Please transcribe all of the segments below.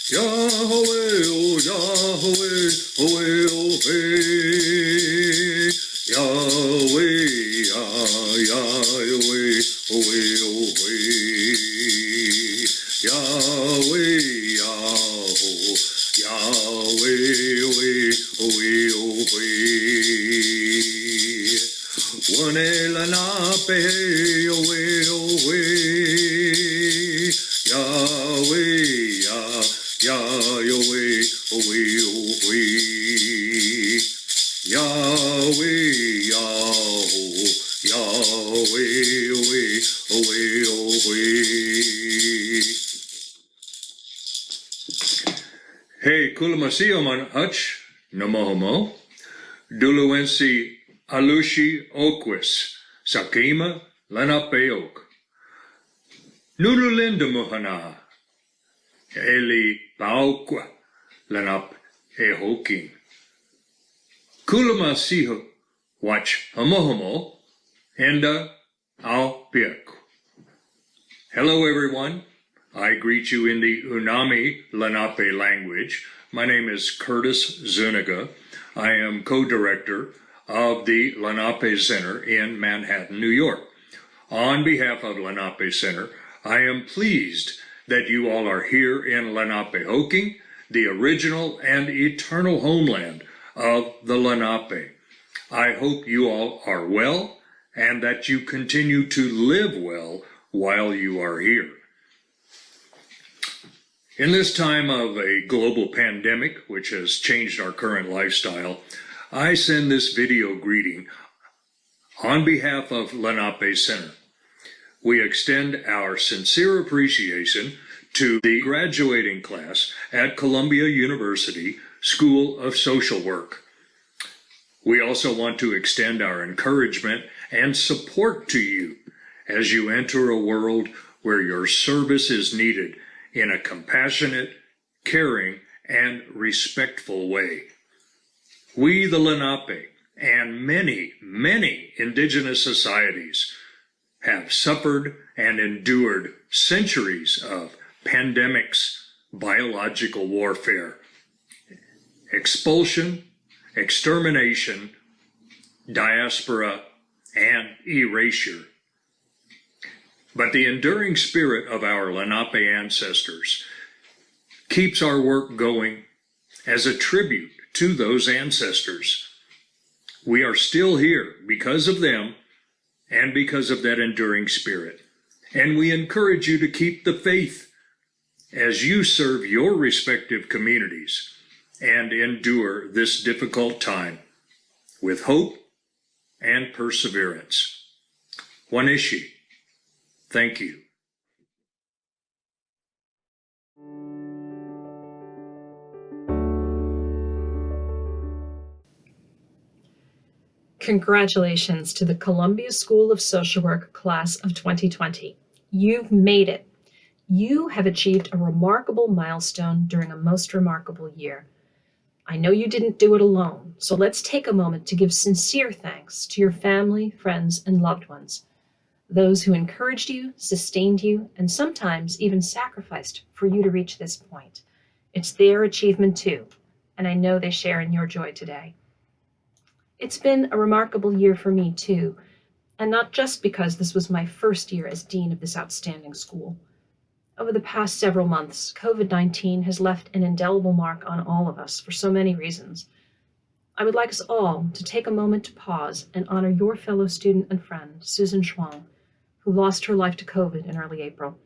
Yahweh, oh Yahweh, oh hey. Yahweh, Yahweh, oh hey. Yahweh, Yahweh, Yahweh, oh hey. One lanape, oh hey. Yahweh, Yahweh, oh hey. Yahweh, Yahweh, Yahweh. Hey, kulamasioman hutch, namohomo, duluensi alushi oquis, sakima lanapeok. Nululindamuhana, eli pauqua lanap ehokin. Kulamasiho, watch homohomo, enda au piaku. Hello everyone. I greet you in the Unami Lenape language. My name is Curtis Zuniga. I am co-director of the Lenape Center in Manhattan, New York. On behalf of Lenape Center, I am pleased that you all are here in Lenapehoking, the original and eternal homeland of the Lenape. I hope you all are well and that you continue to live well while you are here. In this time of a global pandemic, which has changed our current lifestyle, I send this video greeting on behalf of Lenape Center. We extend our sincere appreciation to the graduating class at Columbia University School of Social Work. We also want to extend our encouragement and support to you as you enter a world where your service is needed in a compassionate, caring, and respectful way. We, the Lenape, and many, many indigenous societies have suffered and endured centuries of pandemics, biological warfare, expulsion, extermination, diaspora, and erasure. But the enduring spirit of our Lenape ancestors keeps our work going as a tribute to those ancestors. We are still here because of them and because of that enduring spirit. And we encourage you to keep the faith as you serve your respective communities and endure this difficult time with hope and perseverance. Wanishi. Thank you. Congratulations to the Columbia School of Social Work class of 2020. You've made it. You have achieved a remarkable milestone during a most remarkable year. I know you didn't do it alone, so let's take a moment to give sincere thanks to your family, friends, and loved ones. Those who encouraged you, sustained you, and sometimes even sacrificed for you to reach this point. It's their achievement too, and I know they share in your joy today. It's been a remarkable year for me too, and not just because this was my first year as dean of this outstanding school. Over the past several months, COVID-19 has left an indelible mark on all of us for so many reasons. I would like us all to take a moment to pause and honor your fellow student and friend, Susan Schwang, who lost her life to COVID in early April.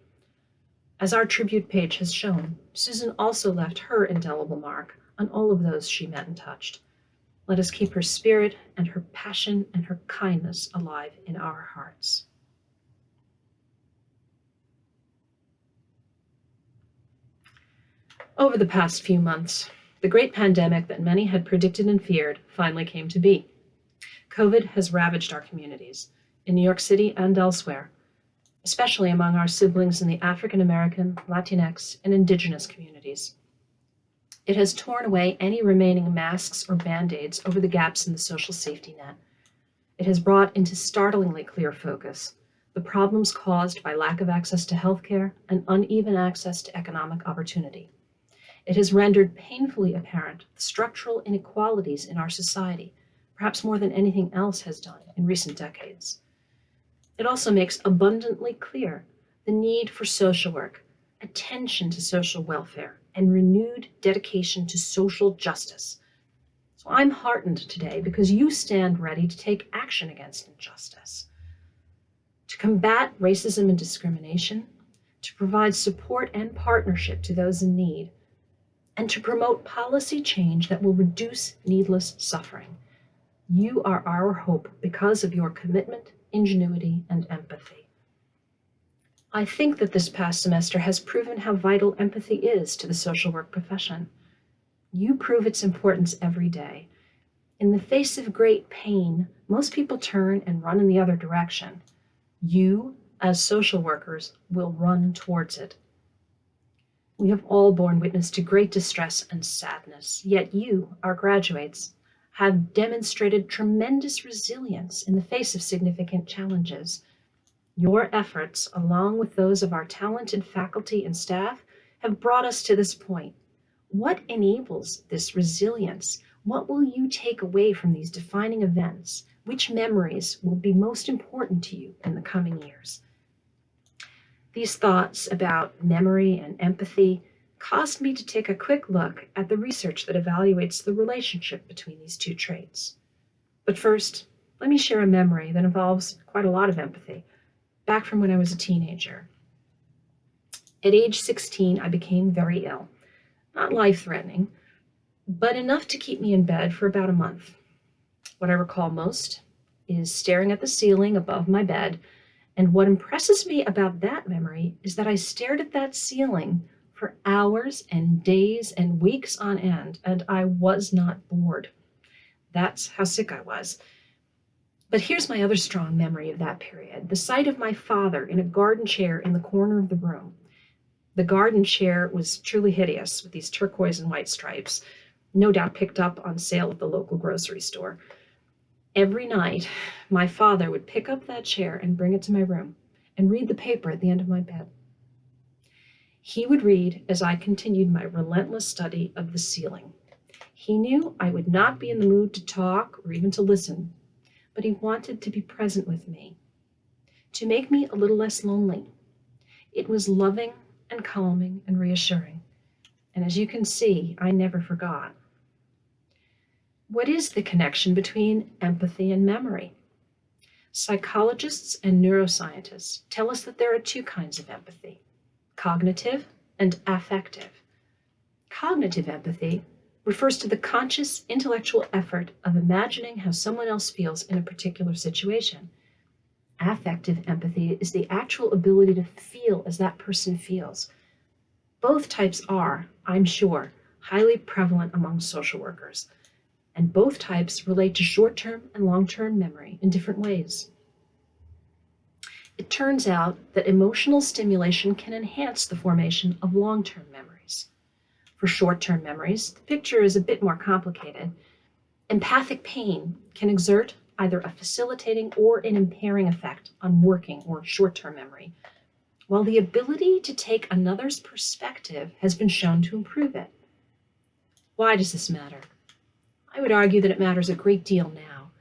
As our tribute page has shown, Susan also left her indelible mark on all of those she met and touched. Let us keep her spirit and her passion and her kindness alive in our hearts. Over the past few months, the great pandemic that many had predicted and feared finally came to be. COVID has ravaged our communities, in New York City and elsewhere, especially among our siblings in the African American, Latinx, and Indigenous communities. It has torn away any remaining masks or Band-Aids over the gaps in the social safety net. It has brought into startlingly clear focus the problems caused by lack of access to healthcare and uneven access to economic opportunity. It has rendered painfully apparent the structural inequalities in our society, perhaps more than anything else has done in recent decades. It also makes abundantly clear the need for social work, attention to social welfare, and renewed dedication to social justice. So I'm heartened today because you stand ready to take action against injustice, to combat racism and discrimination, to provide support and partnership to those in need, and to promote policy change that will reduce needless suffering. You are our hope because of your commitment, ingenuity, and empathy. I think that this past semester has proven how vital empathy is to the social work profession. You prove its importance every day. In the face of great pain, most people turn and run in the other direction. You, as social workers, will run towards it. We have all borne witness to great distress and sadness, yet you, our graduates, have demonstrated tremendous resilience in the face of significant challenges. Your efforts, along with those of our talented faculty and staff, have brought us to this point. What enables this resilience? What will you take away from these defining events? Which memories will be most important to you in the coming years? These thoughts about memory and empathy caused me to take a quick look at the research that evaluates the relationship between these two traits. But first, let me share a memory that involves quite a lot of empathy, back from when I was a teenager. At age 16, I became very ill. Not life-threatening, but enough to keep me in bed for about a month. What I recall most is staring at the ceiling above my bed, and what impresses me about that memory is that I stared at that ceiling for hours and days and weeks on end, and I was not bored. That's how sick I was. But here's my other strong memory of that period, the sight of my father in a garden chair in the corner of the room. The garden chair was truly hideous with these turquoise and white stripes, no doubt picked up on sale at the local grocery store. Every night, my father would pick up that chair and bring it to my room and read the paper at the end of my bed. He would read as I continued my relentless study of the ceiling. He knew I would not be in the mood to talk or even to listen, but he wanted to be present with me, to make me a little less lonely. It was loving and calming and reassuring. And as you can see, I never forgot. What is the connection between empathy and memory? Psychologists and neuroscientists tell us that there are two kinds of empathy: cognitive and affective. Cognitive empathy refers to the conscious intellectual effort of imagining how someone else feels in a particular situation. Affective empathy is the actual ability to feel as that person feels. Both types are, I'm sure, highly prevalent among social workers, and both types relate to short-term and long-term memory in different ways. It turns out that emotional stimulation can enhance the formation of long-term memories. For short-term memories, the picture is a bit more complicated. Empathic pain can exert either a facilitating or an impairing effect on working or short-term memory, while the ability to take another's perspective has been shown to improve it. Why does this matter? I would argue that it matters a great deal now.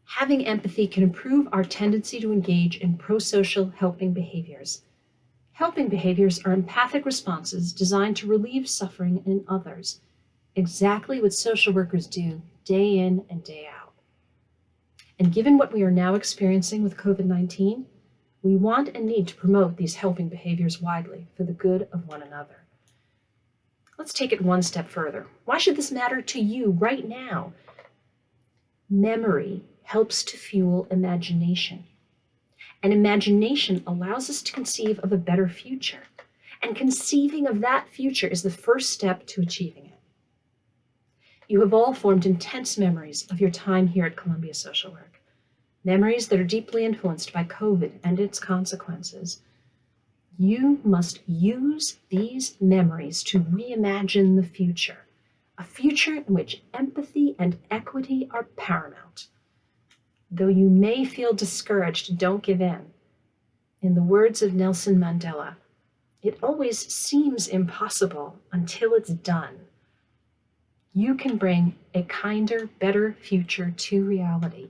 Having empathy can improve our tendency to engage in pro-social helping behaviors. Helping behaviors are empathic responses designed to relieve suffering in others, exactly what social workers do day in and day out. And given what we are now experiencing with COVID-19, we want and need to promote these helping behaviors widely for the good of one another. Let's take it one step further. Why should this matter to you right now? Memory helps to fuel imagination. And imagination allows us to conceive of a better future. And conceiving of that future is the first step to achieving it. You have all formed intense memories of your time here at Columbia Social Work. Memories that are deeply influenced by COVID and its consequences. You must use these memories to reimagine the future, a future in which empathy and equity are paramount. Though you may feel discouraged, don't give in. In the words of Nelson Mandela, It always seems impossible until it's done. You can bring a kinder, better future to reality.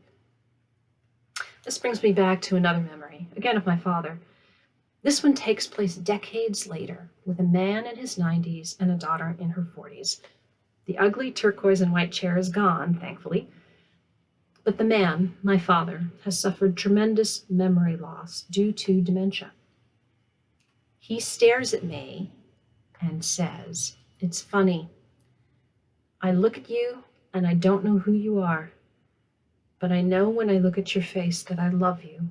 This brings me back to another memory, again of my father. This one takes place decades later, with a man in his 90s and a daughter in her 40s. The ugly turquoise and white chair is gone, thankfully. But the man, my father, has suffered tremendous memory loss due to dementia. He stares at me and says, "It's funny. I look at you and I don't know who you are, but I know when I look at your face that I love you."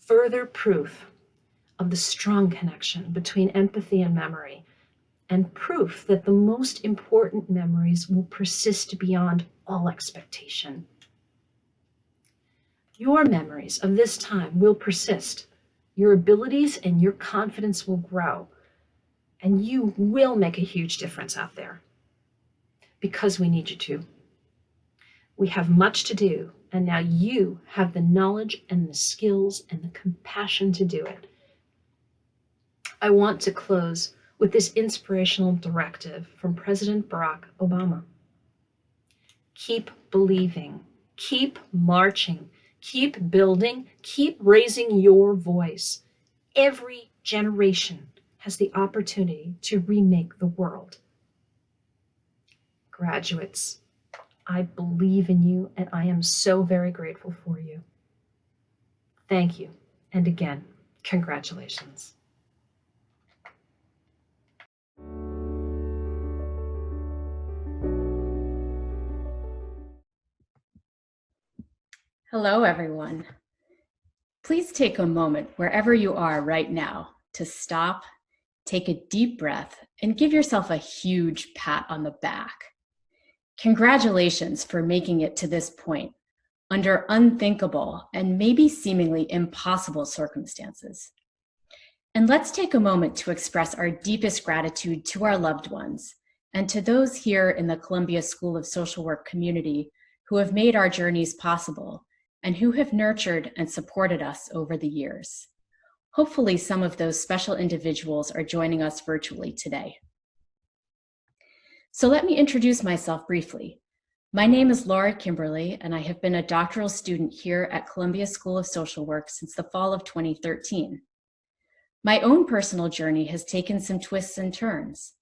Further proof of the strong connection between empathy and memory, and proof that the most important memories will persist beyond all expectation. Your memories of this time will persist. Your abilities and your confidence will grow, and you will make a huge difference out there, because we need you to. We have much to do, and now you have the knowledge and the skills and the compassion to do it. I want to close with this inspirational directive from President Barack Obama. Keep believing, keep marching, keep building, keep raising your voice. Every generation has the opportunity to remake the world. Graduates, I believe in you, and I am so very grateful for you. Thank you, and again, congratulations. Hello, everyone. Please take a moment wherever you are right now to stop, take a deep breath, and give yourself a huge pat on the back. Congratulations for making it to this point under unthinkable and maybe seemingly impossible circumstances. And let's take a moment to express our deepest gratitude to our loved ones and to those here in the Columbia School of Social Work community who have made our journeys possible and who have nurtured and supported us over the years. Hopefully, some of those special individuals are joining us virtually today. So let me introduce myself briefly. My name is Laura Kimberly, and I have been a doctoral student here at Columbia School of Social Work since the fall of 2013. My own personal journey has taken some twists and turns.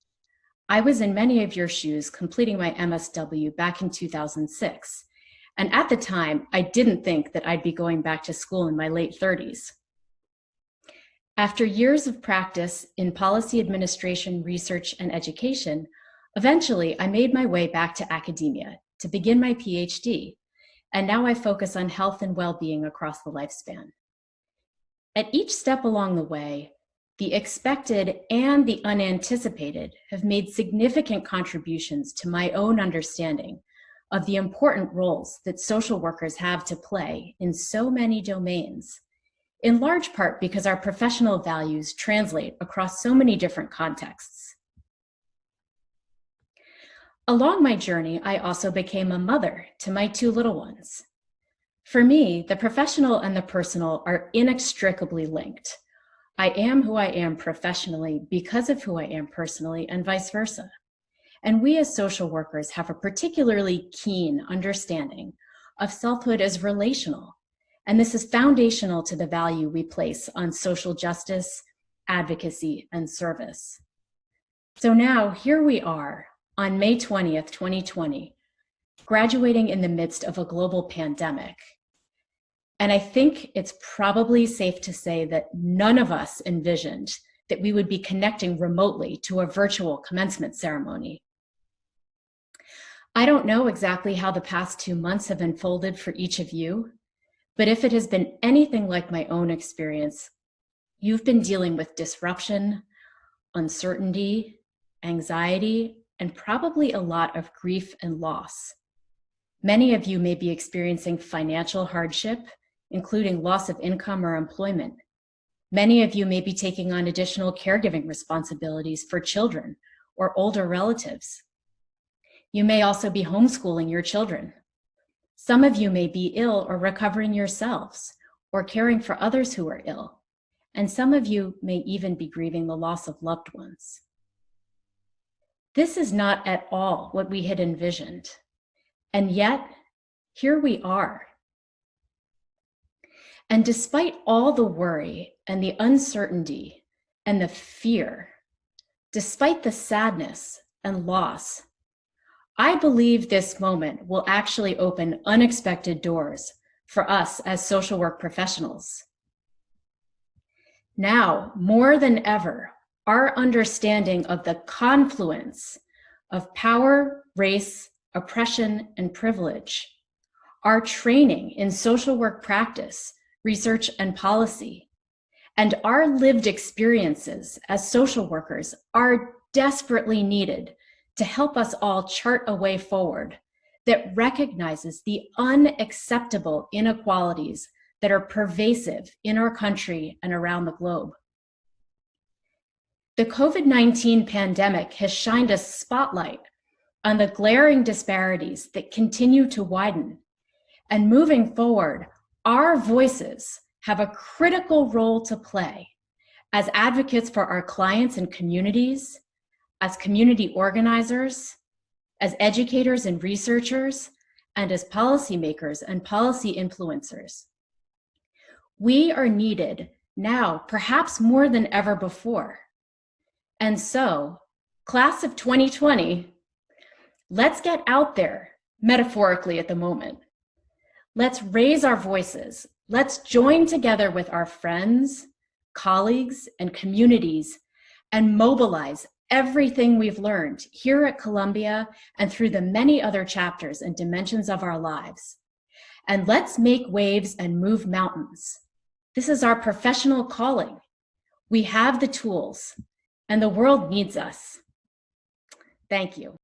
I was in many of your shoes completing my MSW back in 2006. And at the time, I didn't think that I'd be going back to school in my late 30s. After years of practice in policy administration, research, and education, eventually I made my way back to academia to begin my PhD, and now I focus on health and well-being across the lifespan. At each step along the way, the expected and the unanticipated have made significant contributions to my own understanding of the important roles that social workers have to play in so many domains, in large part because our professional values translate across so many different contexts. Along my journey, I also became a mother to my two little ones. For me, the professional and the personal are inextricably linked. I am who I am professionally because of who I am personally, and vice versa. And we as social workers have a particularly keen understanding of selfhood as relational. And this is foundational to the value we place on social justice, advocacy, and service. So now here we are on May 20th, 2020, graduating in the midst of a global pandemic. And I think it's probably safe to say that none of us envisioned that we would be connecting remotely to a virtual commencement ceremony. I don't know exactly how the past 2 months have unfolded for each of you, but if it has been anything like my own experience, you've been dealing with disruption, uncertainty, anxiety, and probably a lot of grief and loss. Many of you may be experiencing financial hardship, including loss of income or employment. Many of you may be taking on additional caregiving responsibilities for children or older relatives. You may also be homeschooling your children. Some of you may be ill or recovering yourselves, or caring for others who are ill. and some of you may even be grieving the loss of loved ones. This is not at all what we had envisioned, and yet here we are. And despite all the worry and the uncertainty and the fear, despite the sadness and loss, I believe this moment will actually open unexpected doors for us as social work professionals. Now, more than ever, our understanding of the confluence of power, race, oppression, and privilege, our training in social work practice, research, and policy, and our lived experiences as social workers are desperately needed to help us all chart a way forward that recognizes the unacceptable inequalities that are pervasive in our country and around the globe. The COVID-19 pandemic has shined a spotlight on the glaring disparities that continue to widen. And moving forward, our voices have a critical role to play as advocates for our clients and communities, as community organizers, as educators and researchers, and as policymakers and policy influencers. We are needed now, perhaps more than ever before. And so, class of 2020, let's get out there, metaphorically at the moment. Let's raise our voices. Let's join together with our friends, colleagues, and communities and mobilize everything we've learned here at Columbia and through the many other chapters and dimensions of our lives. And let's make waves and move mountains. This is our professional calling. We have the tools, and the world needs us. Thank you.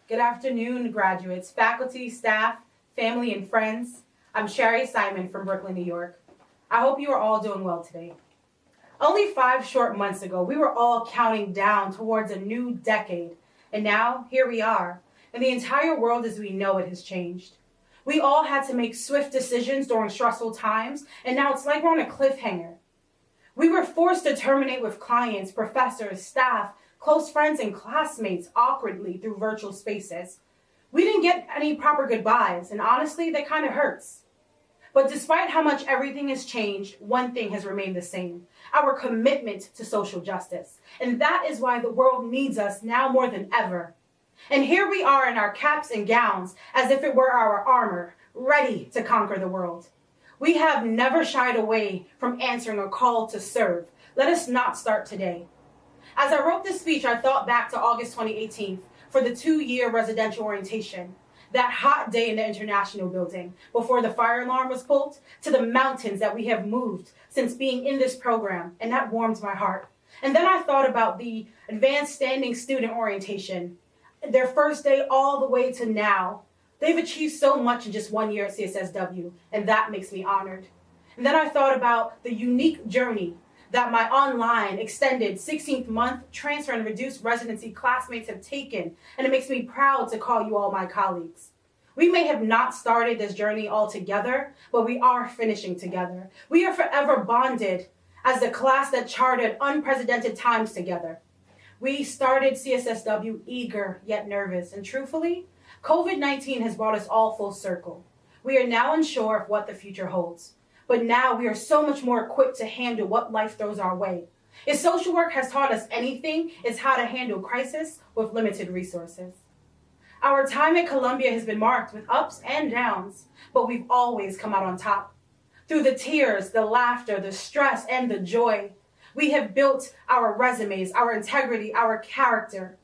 Good afternoon, graduates, faculty, staff, family, and friends. I'm Sherry Simon from Brooklyn, New York. I hope you are all doing well today. Only 5 short months ago, we were all counting down towards a new decade. And now, here we are, and the entire world as we know it has changed. We all had to make swift decisions during stressful times, and now it's like we're on a cliffhanger. We were forced to terminate with clients, professors, staff, close friends, and classmates awkwardly through virtual spaces. We didn't get any proper goodbyes, and honestly, that kind of hurts. But despite how much everything has changed, one thing has remained the same: our commitment to social justice. And that is why the world needs us now more than ever. And here we are in our caps and gowns, as if it were our armor, ready to conquer the world. We have never shied away from answering a call to serve. Let us not start today. As I wrote this speech, I thought back to August 2018 for the 2-year residential orientation. That hot day in the International Building before the fire alarm was pulled, to the mountains that we have moved since being in this program, and that warmed my heart. And then I thought about the advanced standing student orientation, their first day all the way to now. They've achieved so much in just 1 year at CSSW, and that makes me honored. And then I thought about the unique journey that my online extended 16th month transfer and reduced residency classmates have taken, and it makes me proud to call you all my colleagues. We may have not started this journey all together, but we are finishing together. We are forever bonded as the class that charted unprecedented times together. We started CSSW eager yet nervous, and truthfully, COVID-19 has brought us all full circle. We are now unsure of what the future holds. But now we are so much more equipped to handle what life throws our way. If social work has taught us anything, it's how to handle crisis with limited resources. Our time at Columbia has been marked with ups and downs, but we've always come out on top. Through the tears, the laughter, the stress, and the joy, we have built our resumes, our integrity, our character.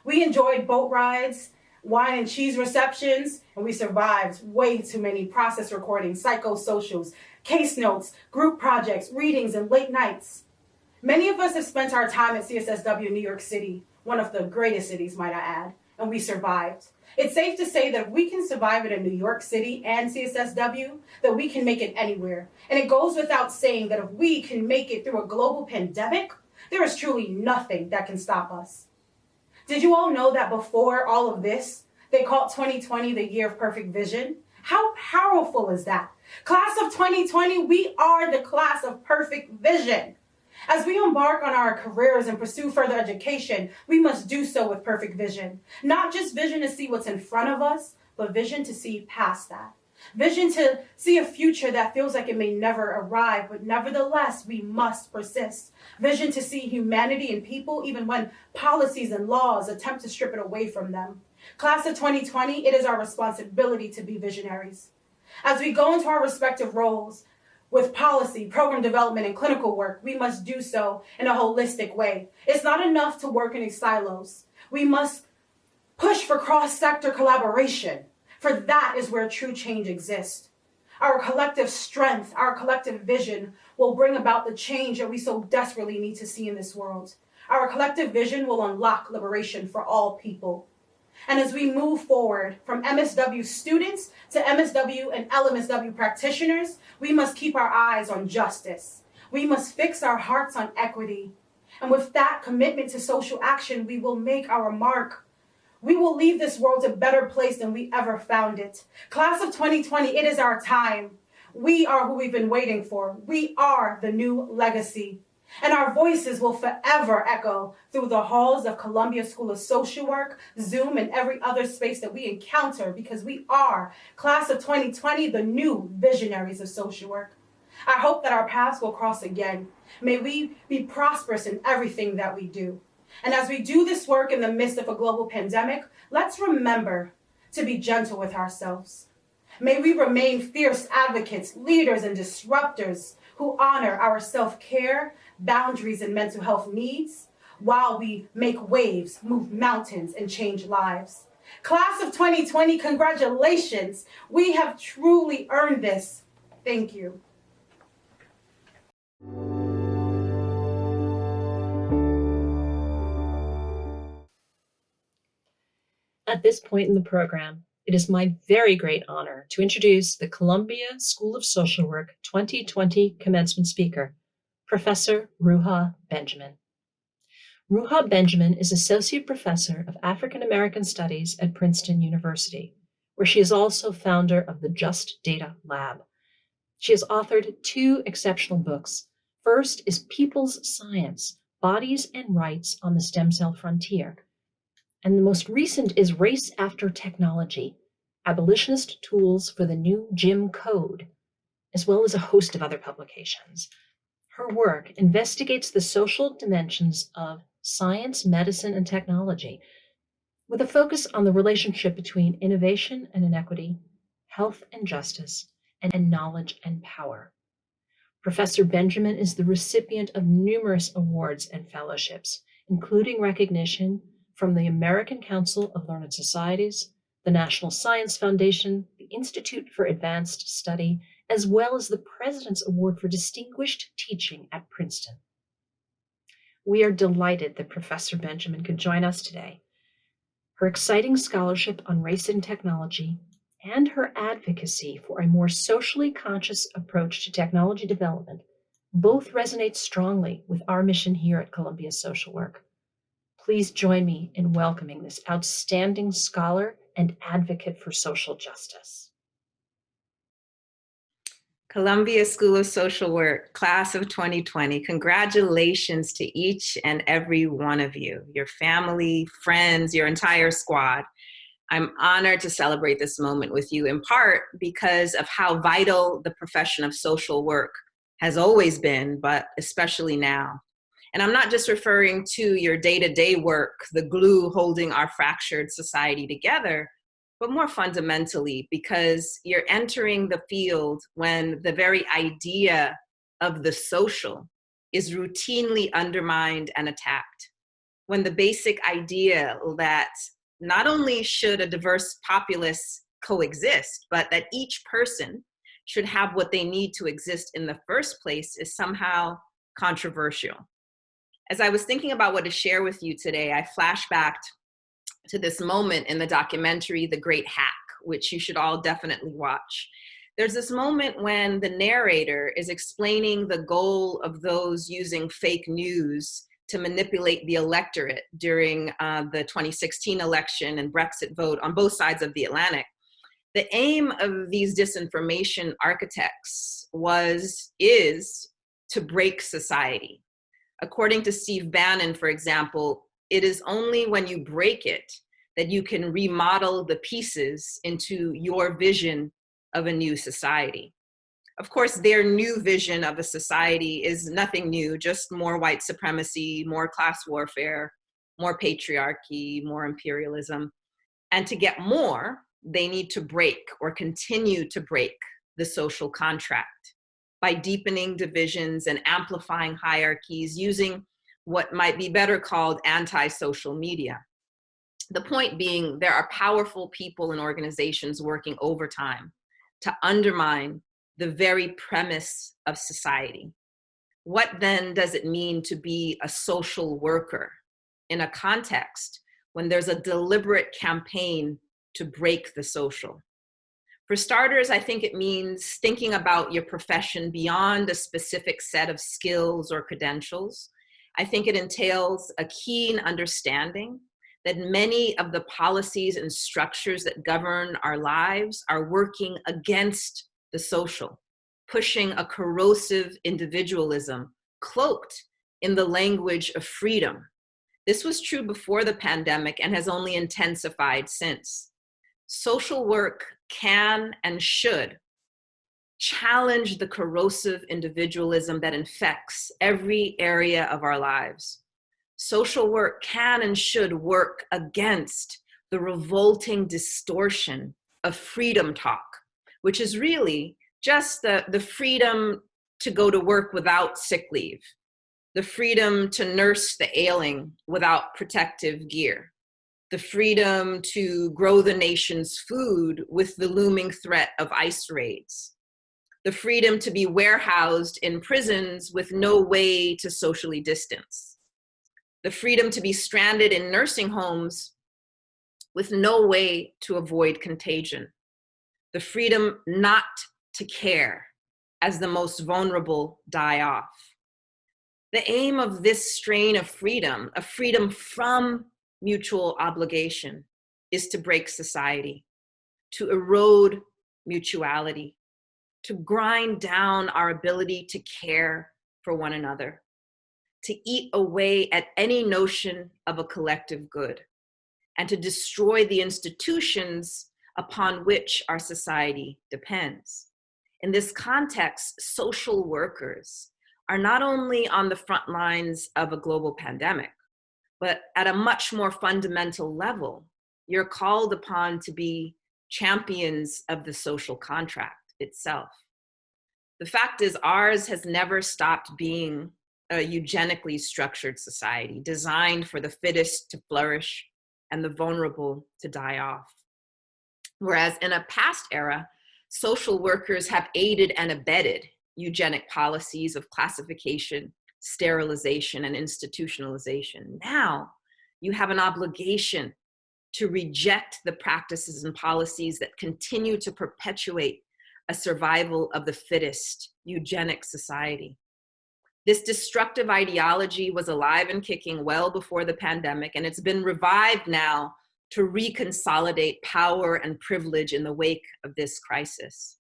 We enjoyed boat rides, wine and cheese receptions, and we survived way too many process recordings, psychosocials, case notes, group projects, readings, and late nights. Many of us have spent our time at CSSW New York City, one of the greatest cities, might I add, and we survived. It's safe to say that if we can survive it in New York City and CSSW, that we can make it anywhere. And it goes without saying that if we can make it through a global pandemic, there is truly nothing that can stop us. Did you all know that before all of this, they called 2020 the year of perfect vision? How powerful is that? Class of 2020, we are the class of perfect vision. As we embark on our careers and pursue further education, we must do so with perfect vision. Not just vision to see what's in front of us, but vision to see past that. Vision to see a future that feels like it may never arrive, but nevertheless, we must persist. Vision to see humanity and people even when policies and laws attempt to strip it away from them. Class of 2020, it is our responsibility to be visionaries. As we go into our respective roles with policy, program development, and clinical work, we must do so in a holistic way. It's not enough to work in silos. We must push for cross-sector collaboration, for that is where true change exists. Our collective strength, our collective vision will bring about the change that we so desperately need to see in this world. Our collective vision will unlock liberation for all people. And as we move forward from MSW students to MSW and LMSW practitioners, we must keep our eyes on justice. We must fix our hearts on equity. And with that commitment to social action, we will make our mark. We will leave this world a better place than we ever found it. Class of 2020, it is our time. We are who we've been waiting for. We are the new legacy. And our voices will forever echo through the halls of Columbia School of Social Work, Zoom, and every other space that we encounter because we are, Class of 2020, the new visionaries of social work. I hope that our paths will cross again. May we be prosperous in everything that we do. And as we do this work in the midst of a global pandemic, let's remember to be gentle with ourselves. May we remain fierce advocates, leaders, and disruptors who honor our self-care, boundaries, and mental health needs while we make waves, move mountains, and change lives. Class of 2020, congratulations. We have truly earned this. Thank you. At this point in the program, it is my very great honor to introduce the Columbia School of Social Work 2020 commencement speaker, Professor Ruja Benjamin. Ruja Benjamin is Associate Professor of African American Studies at Princeton University, where she is also founder of the Just Data Lab. She has authored 2 exceptional books. First is People's Science, Bodies and Rights on the Stem Cell Frontier. And the most recent is Race After Technology, Abolitionist Tools for the New Jim Code, as well as a host of other publications. Her work investigates the social dimensions of science, medicine, and technology, with a focus on the relationship between innovation and inequity, health and justice, and knowledge and power. Professor Benjamin is the recipient of numerous awards and fellowships, including recognition from the American Council of Learned Societies, the National Science Foundation, the Institute for Advanced Study, as well as the President's Award for Distinguished Teaching at Princeton. We are delighted that Professor Benjamin could join us today. Her exciting scholarship on race and technology and her advocacy for a more socially conscious approach to technology development both resonate strongly with our mission here at Columbia Social Work. Please join me in welcoming this outstanding scholar and advocate for social justice. Columbia School of Social Work, Class of 2020, congratulations to each and every one of you, your family, friends, your entire squad. I'm honored to celebrate this moment with you, in part because of how vital the profession of social work has always been, but especially now. And I'm not just referring to your day-to-day work, the glue holding our fractured society together, but more fundamentally, because you're entering the field when the very idea of the social is routinely undermined and attacked. When the basic idea that not only should a diverse populace coexist, but that each person should have what they need to exist in the first place is somehow controversial. As I was thinking about what to share with you today, I flashbacked to this moment in the documentary, The Great Hack, which you should all definitely watch. There's this moment when the narrator is explaining the goal of those using fake news to manipulate the electorate during the 2016 election and Brexit vote on both sides of the Atlantic. The aim of these disinformation architects is to break society. According to Steve Bannon, for example, it is only when you break it that you can remodel the pieces into your vision of a new society. Of course, their new vision of a society is nothing new, just more white supremacy, more class warfare, more patriarchy, more imperialism. And to get more, they need to break or continue to break the social contract by deepening divisions and amplifying hierarchies using what might be better called anti-social media. The point being, there are powerful people and organizations working overtime to undermine the very premise of society. What then does it mean to be a social worker in a context when there's a deliberate campaign to break the social? For starters, I think it means thinking about your profession beyond a specific set of skills or credentials. I think it entails a keen understanding that many of the policies and structures that govern our lives are working against the social, pushing a corrosive individualism cloaked in the language of freedom. This was true before the pandemic and has only intensified since. Social work can and should challenge the corrosive individualism that infects every area of our lives. Social work can and should work against the revolting distortion of freedom talk, which is really just the freedom to go to work without sick leave, the freedom to nurse the ailing without protective gear, the freedom to grow the nation's food with the looming threat of ICE raids, the freedom to be warehoused in prisons with no way to socially distance, the freedom to be stranded in nursing homes with no way to avoid contagion, the freedom not to care as the most vulnerable die off. The aim of this strain of freedom from mutual obligation, is to break society, to erode mutuality, to grind down our ability to care for one another, to eat away at any notion of a collective good, and to destroy the institutions upon which our society depends. In this context, social workers are not only on the front lines of a global pandemic, but at a much more fundamental level, you're called upon to be champions of the social contract itself. The fact is, ours has never stopped being a eugenically structured society designed for the fittest to flourish and the vulnerable to die off. Whereas in a past era, social workers have aided and abetted eugenic policies of classification, sterilization, and institutionalization. Now, you have an obligation to reject the practices and policies that continue to perpetuate a survival of the fittest eugenic society. This destructive ideology was alive and kicking well before the pandemic, and it's been revived now to reconsolidate power and privilege in the wake of this crisis.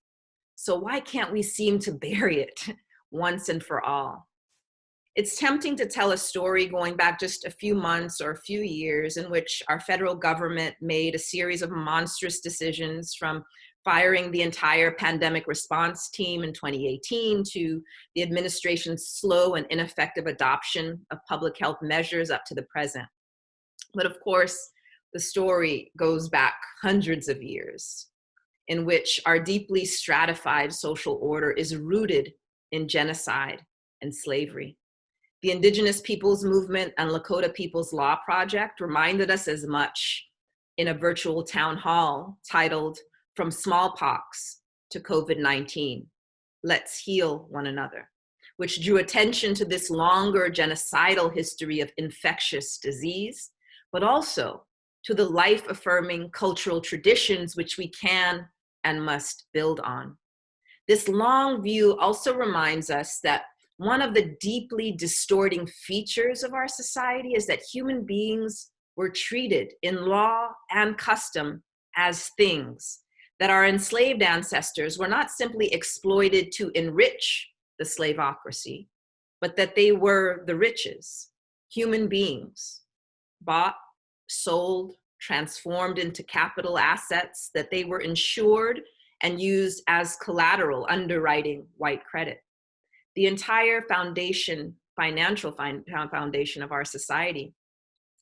So why can't we seem to bury it once and for all? It's tempting to tell a story going back just a few months or a few years in which our federal government made a series of monstrous decisions, from firing the entire pandemic response team in 2018 to the administration's slow and ineffective adoption of public health measures up to the present. But of course, the story goes back hundreds of years, in which our deeply stratified social order is rooted in genocide and slavery. The Indigenous Peoples Movement and Lakota Peoples Law Project reminded us as much in a virtual town hall titled "From Smallpox to COVID-19, Let's Heal One Another," which drew attention to this longer genocidal history of infectious disease, but also to the life-affirming cultural traditions which we can and must build on. This long view also reminds us that one of the deeply distorting features of our society is that human beings were treated in law and custom as things, that our enslaved ancestors were not simply exploited to enrich the slaveocracy, but that they were the riches, human beings, bought, sold, transformed into capital assets, that they were insured and used as collateral underwriting white credit. The entire foundation, financial foundation of our society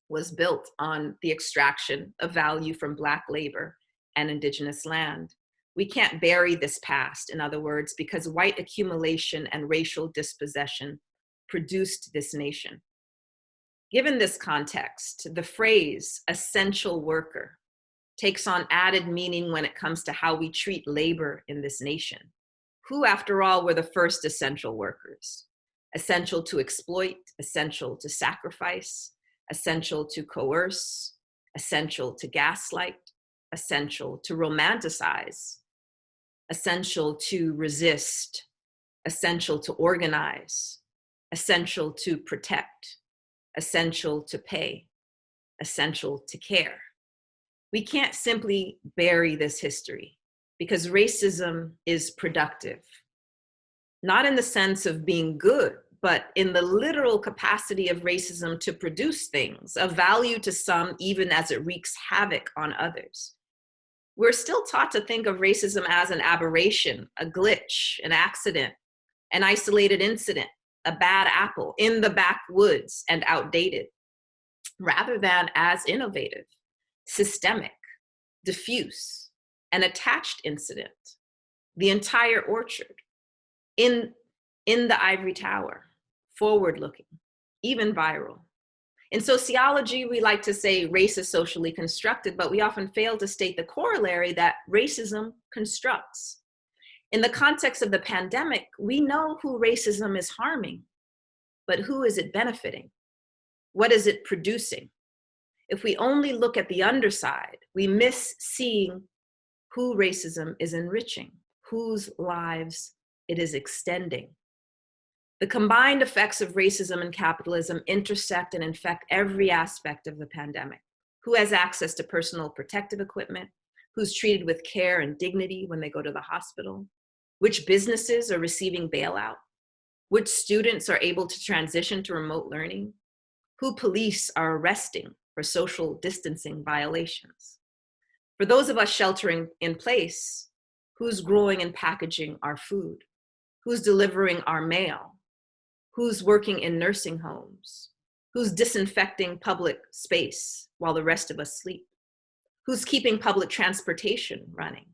was built on the extraction of value from Black labor and indigenous land. We can't bury this past, in other words, because white accumulation and racial dispossession produced this nation. Given this context, the phrase essential worker takes on added meaning when it comes to how we treat labor in this nation. Who, after all, were the first essential workers? Essential to exploit, essential to sacrifice, essential to coerce, essential to gaslight, essential to romanticize, essential to resist, essential to organize, essential to protect, essential to pay, essential to care. We can't simply bury this history because racism is productive, not in the sense of being good, but in the literal capacity of racism to produce things of value to some, even as it wreaks havoc on others. We're still taught to think of racism as an aberration, a glitch, an accident, an isolated incident, a bad apple in the backwoods and outdated, rather than as innovative, systemic, diffuse, an attached incident, the entire orchard, in the ivory tower, forward-looking, even viral. In sociology, we like to say race is socially constructed, but we often fail to state the corollary that racism constructs. In the context of the pandemic, we know who racism is harming, but who is it benefiting? What is it producing? If we only look at the underside, we miss seeing who racism is enriching, whose lives it is extending. The combined effects of racism and capitalism intersect and infect every aspect of the pandemic. Who has access to personal protective equipment? Who's treated with care and dignity when they go to the hospital? Which businesses are receiving bailout? Which students are able to transition to remote learning? Who police are arresting for social distancing violations? For those of us sheltering in place, who's growing and packaging our food? Who's delivering our mail? Who's working in nursing homes? Who's disinfecting public space while the rest of us sleep? Who's keeping public transportation running?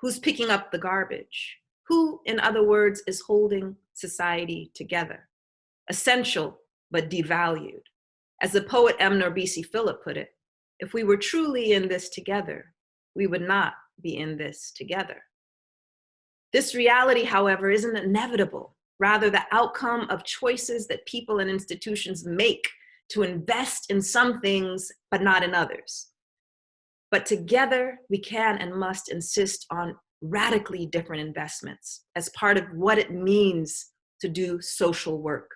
Who's picking up the garbage? Who, in other words, is holding society together? Essential, but devalued. As the poet M. Norbisi Phillip put it, if we were truly in this together, we would not be in this together. This reality, however, isn't inevitable, rather the outcome of choices that people and institutions make to invest in some things, but not in others. But together, we can and must insist on radically different investments as part of what it means to do social work.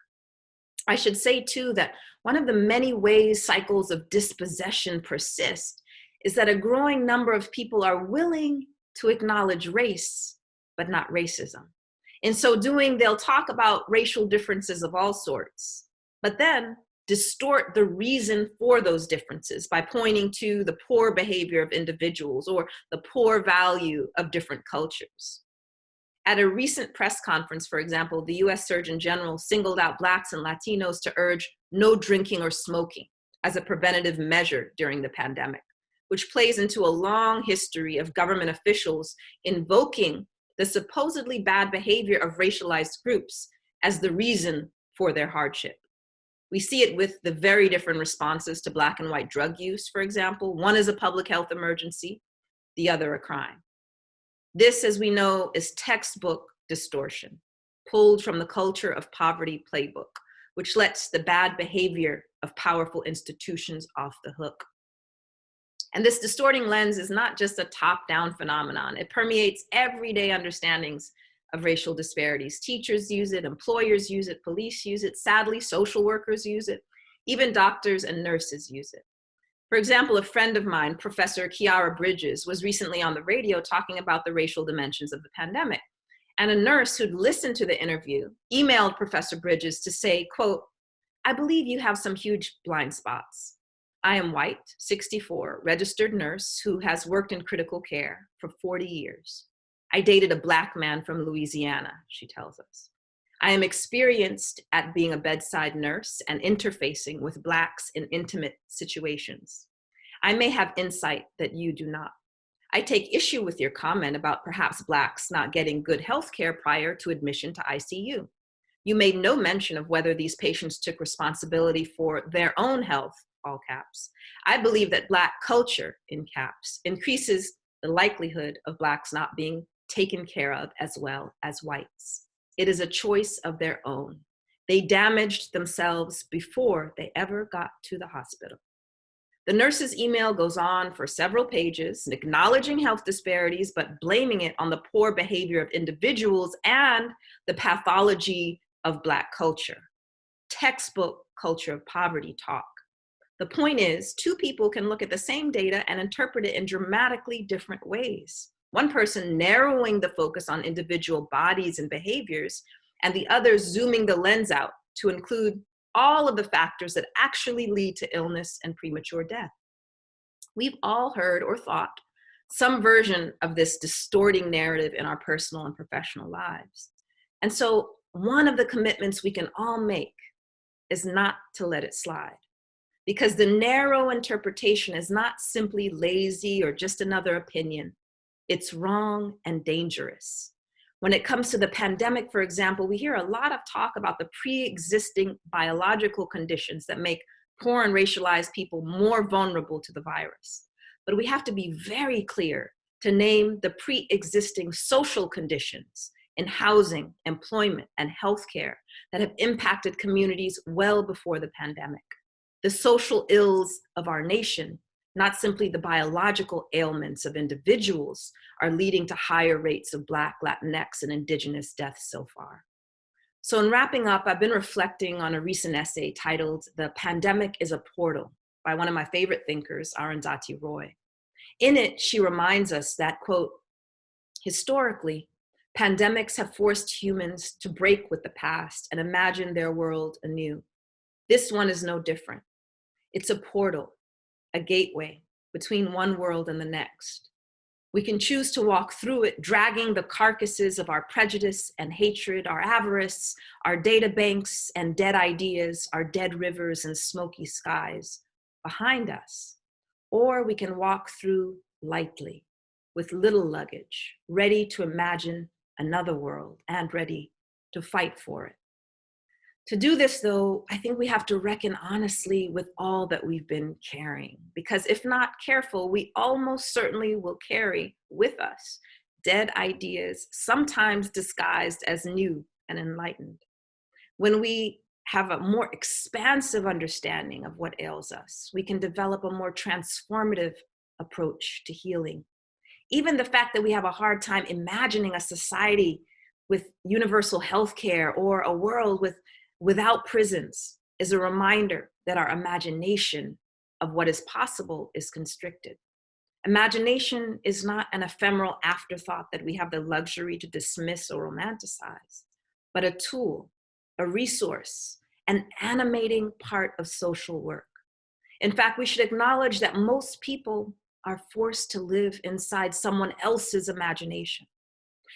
I should say too that one of the many ways cycles of dispossession persist is that a growing number of people are willing to acknowledge race, but not racism. In so doing, they'll talk about racial differences of all sorts, but then distort the reason for those differences by pointing to the poor behavior of individuals or the poor value of different cultures. At a recent press conference, for example, the US Surgeon General singled out Blacks and Latinos to urge no drinking or smoking as a preventative measure during the pandemic, which plays into a long history of government officials invoking the supposedly bad behavior of racialized groups as the reason for their hardship. We see it with the very different responses to Black and white drug use, for example. One is a public health emergency, the other a crime. This, as we know, is textbook distortion, pulled from the culture of poverty playbook, which lets the bad behavior of powerful institutions off the hook. And this distorting lens is not just a top-down phenomenon. It permeates everyday understandings of racial disparities. Teachers use it, employers use it, police use it, sadly, social workers use it, even doctors and nurses use it. For example, a friend of mine, Professor Kiara Bridges, was recently on the radio talking about the racial dimensions of the pandemic. And a nurse who'd listened to the interview emailed Professor Bridges to say, quote, "I believe you have some huge blind spots. I am white, 64, registered nurse who has worked in critical care for 40 years. I dated a Black man from Louisiana," she tells us. "I am experienced at being a bedside nurse and interfacing with Blacks in intimate situations. I may have insight that you do not. I take issue with your comment about perhaps Blacks not getting good health care prior to admission to ICU. You made no mention of whether these patients took responsibility for their own health, all caps. I believe that Black culture, in caps, increases the likelihood of Blacks not being taken care of as well as whites. It is a choice of their own. They damaged themselves before they ever got to the hospital." The nurse's email goes on for several pages, acknowledging health disparities, but blaming it on the poor behavior of individuals and the pathology of Black culture. Textbook culture of poverty talk. The point is, two people can look at the same data and interpret it in dramatically different ways. One person narrowing the focus on individual bodies and behaviors, and the other zooming the lens out to include all of the factors that actually lead to illness and premature death. We've all heard or thought some version of this distorting narrative in our personal and professional lives. And so one of the commitments we can all make is not to let it slide. Because the narrow interpretation is not simply lazy or just another opinion. It's wrong and dangerous. When it comes to the pandemic, for example, we hear a lot of talk about the pre-existing biological conditions that make poor and racialized people more vulnerable to the virus. But we have to be very clear to name the pre-existing social conditions in housing, employment, and healthcare that have impacted communities well before the pandemic. The social ills of our nation, not simply the biological ailments of individuals, are leading to higher rates of Black, Latinx, and Indigenous deaths so far. So in wrapping up, I've been reflecting on a recent essay titled "The Pandemic is a Portal" by one of my favorite thinkers, Arundhati Roy. In it, she reminds us that, quote, "Historically, pandemics have forced humans to break with the past and imagine their world anew. This one is no different. It's a portal, a gateway between one world and the next. We can choose to walk through it, dragging the carcasses of our prejudice and hatred, our avarice, our data banks and dead ideas, our dead rivers and smoky skies behind us. Or we can walk through lightly, with little luggage, ready to imagine another world and ready to fight for it. To do this, though, I think we have to reckon honestly with all that we've been carrying, because if not careful, we almost certainly will carry with us dead ideas, sometimes disguised as new and enlightened. When we have a more expansive understanding of what ails us, we can develop a more transformative approach to healing. Even the fact that we have a hard time imagining a society with universal health care or a world without prisons is a reminder that our imagination of what is possible is constricted. Imagination is not an ephemeral afterthought that we have the luxury to dismiss or romanticize, but a tool, a resource, an animating part of social work. In fact, we should acknowledge that most people are forced to live inside someone else's imagination.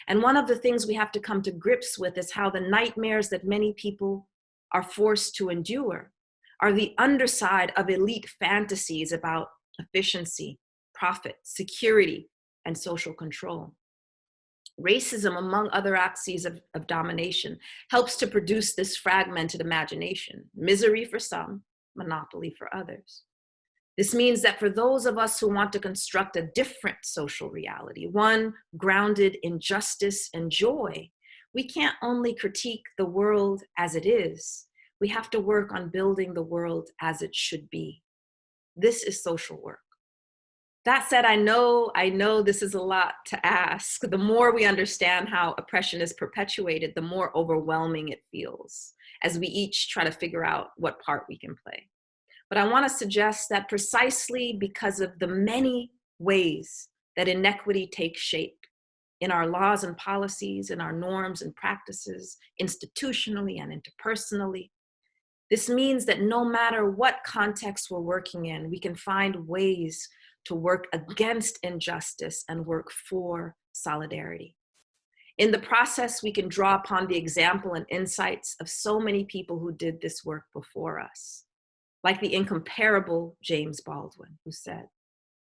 And one of the things we have to come to grips with is how the nightmares that many people are forced to endure are the underside of elite fantasies about efficiency, profit, security, and social control. Racism, among other axes of domination, helps to produce this fragmented imagination, misery for some, monopoly for others. This means that for those of us who want to construct a different social reality, one grounded in justice and joy, we can't only critique the world as it is, we have to work on building the world as it should be. This is social work. That said, I know this is a lot to ask. The more we understand how oppression is perpetuated, the more overwhelming it feels as we each try to figure out what part we can play. But I want to suggest that precisely because of the many ways that inequity takes shape in our laws and policies, in our norms and practices, institutionally and interpersonally, this means that no matter what context we're working in, we can find ways to work against injustice and work for solidarity. In the process, we can draw upon the example and insights of so many people who did this work before us, like the incomparable James Baldwin, who said,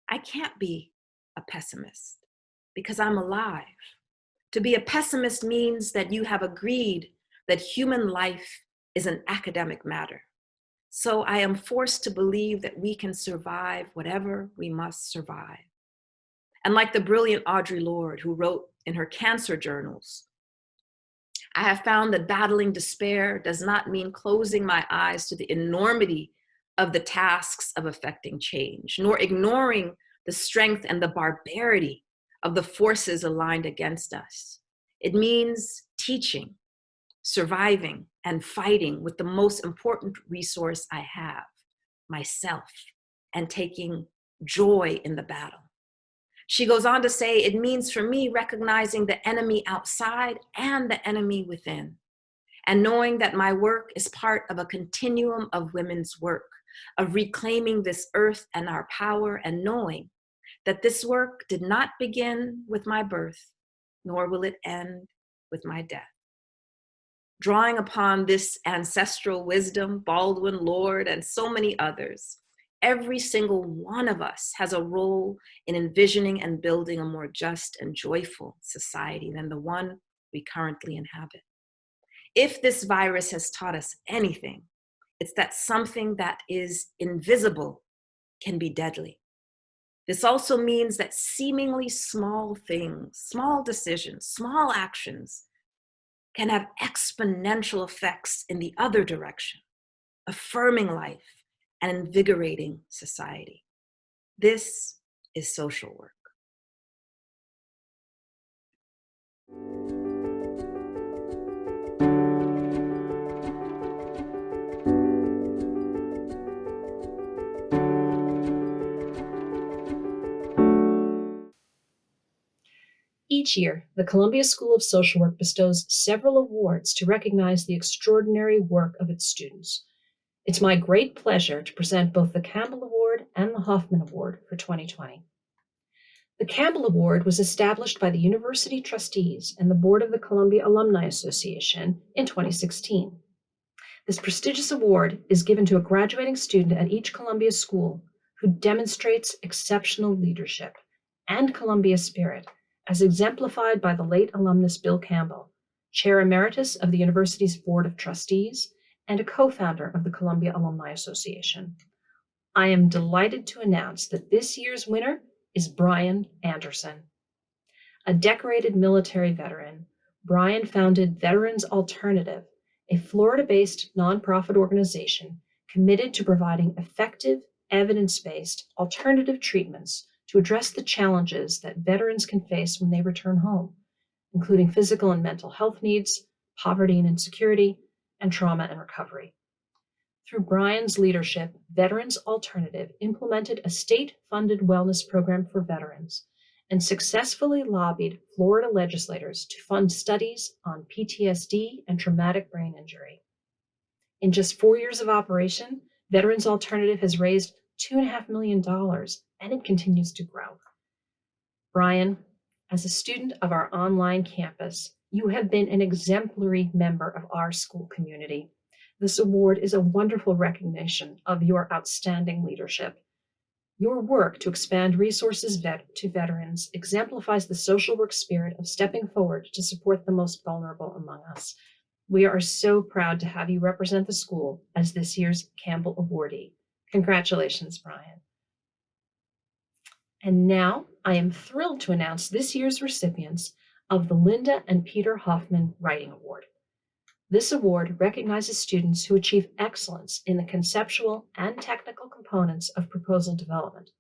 "I can't be a pessimist because I'm alive. To be a pessimist means that you have agreed that human life is an academic matter. So I am forced to believe that we can survive whatever we must survive." And like the brilliant Audre Lorde, who wrote in her cancer journals, "I have found that battling despair does not mean closing my eyes to the enormity of the tasks of effecting change, nor ignoring the strength and the barbarity of the forces aligned against us. It means teaching, surviving, and fighting with the most important resource I have, myself, and taking joy in the battle." She goes on to say, "It means for me recognizing the enemy outside and the enemy within, and knowing that my work is part of a continuum of women's work, of reclaiming this earth and our power, and knowing that this work did not begin with my birth, nor will it end with my death." Drawing upon this ancestral wisdom, Baldwin, Lorde, and so many others, every single one of us has a role in envisioning and building a more just and joyful society than the one we currently inhabit. If this virus has taught us anything, it's that something that is invisible can be deadly. This also means that seemingly small things, small decisions, small actions can have exponential effects in the other direction, affirming life and invigorating society. This is social work. Each year, the Columbia School of Social Work bestows several awards to recognize the extraordinary work of its students. It's my great pleasure to present both the Campbell Award and the Hoffman Award for 2020. The Campbell Award was established by the university trustees and the board of the Columbia Alumni Association in 2016. This prestigious award is given to a graduating student at each Columbia school who demonstrates exceptional leadership and Columbia spirit, as exemplified by the late alumnus Bill Campbell, Chair Emeritus of the university's Board of Trustees and a co-founder of the Columbia Alumni Association. I am delighted to announce that this year's winner is Brian Anderson. A decorated military veteran, Brian founded Veterans Alternative, a Florida-based nonprofit organization committed to providing effective, evidence-based alternative treatments to address the challenges that veterans can face when they return home, including physical and mental health needs, poverty and insecurity, and trauma and recovery. Through Brian's leadership, Veterans Alternative implemented a state-funded wellness program for veterans and successfully lobbied Florida legislators to fund studies on PTSD and traumatic brain injury. In just 4 years of operation, Veterans Alternative has raised $2.5 million, and it continues to grow. Brian, as a student of our online campus, you have been an exemplary member of our school community. This award is a wonderful recognition of your outstanding leadership. Your work to expand resources to veterans exemplifies the social work spirit of stepping forward to support the most vulnerable among us. We are so proud to have you represent the school as this year's Campbell awardee. Congratulations, Brian. And now I am thrilled to announce this year's recipients of the Linda and Peter Hoffman Writing Award. This award recognizes students who achieve excellence in the conceptual and technical components of proposal development.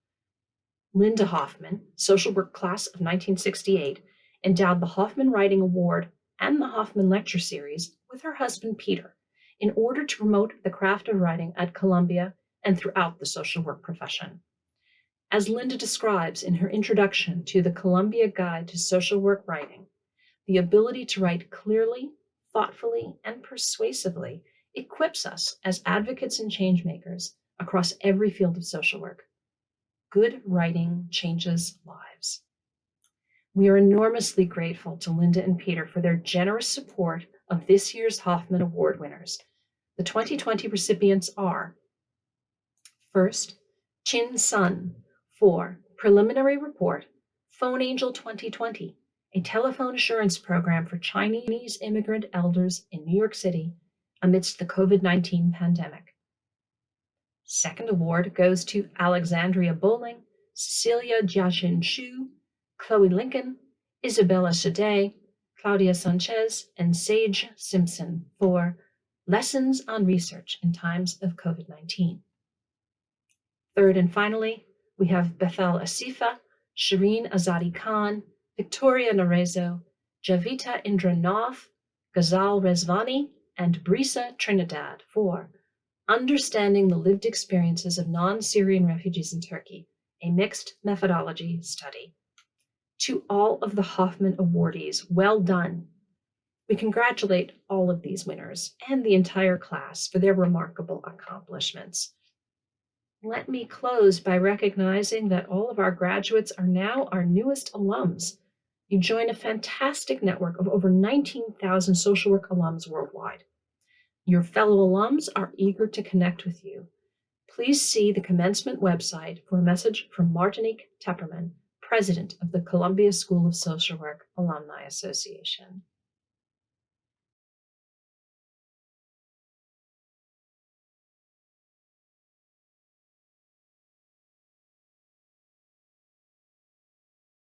Linda Hoffman, social work class of 1968, endowed the Hoffman Writing Award and the Hoffman Lecture Series with her husband Peter in order to promote the craft of writing at Columbia and throughout the social work profession. As Linda describes in her introduction to the Columbia Guide to Social Work Writing, the ability to write clearly, thoughtfully, and persuasively equips us as advocates and changemakers across every field of social work. Good writing changes lives. We are enormously grateful to Linda and Peter for their generous support of this year's Hoffman Award winners. The 2020 recipients are: first, Chin Sun for Preliminary Report, Phone Angel 2020, a telephone assurance program for Chinese immigrant elders in New York City amidst the COVID-19 pandemic. Second award goes to Alexandria Bowling, Cecilia Jiaxin Shu, Chloe Lincoln, Isabella Shade, Claudia Sanchez, and Sage Simpson for Lessons on Research in Times of COVID-19. Third and finally, we have Bethel Asifa, Shireen Azadi Khan, Victoria Narezo, Javita Indranov, Ghazal Rezvani, and Brisa Trinidad for Understanding the Lived Experiences of Non-Syrian Refugees in Turkey, a Mixed Methodology Study. To all of the Hoffman awardees, well done. We congratulate all of these winners and the entire class for their remarkable accomplishments. Let me close by recognizing that all of our graduates are now our newest alums. You join a fantastic network of over 19,000 social work alums worldwide. Your fellow alums are eager to connect with you. Please see the commencement website for a message from Martinique Tepperman, President of the Columbia School of Social Work Alumni Association.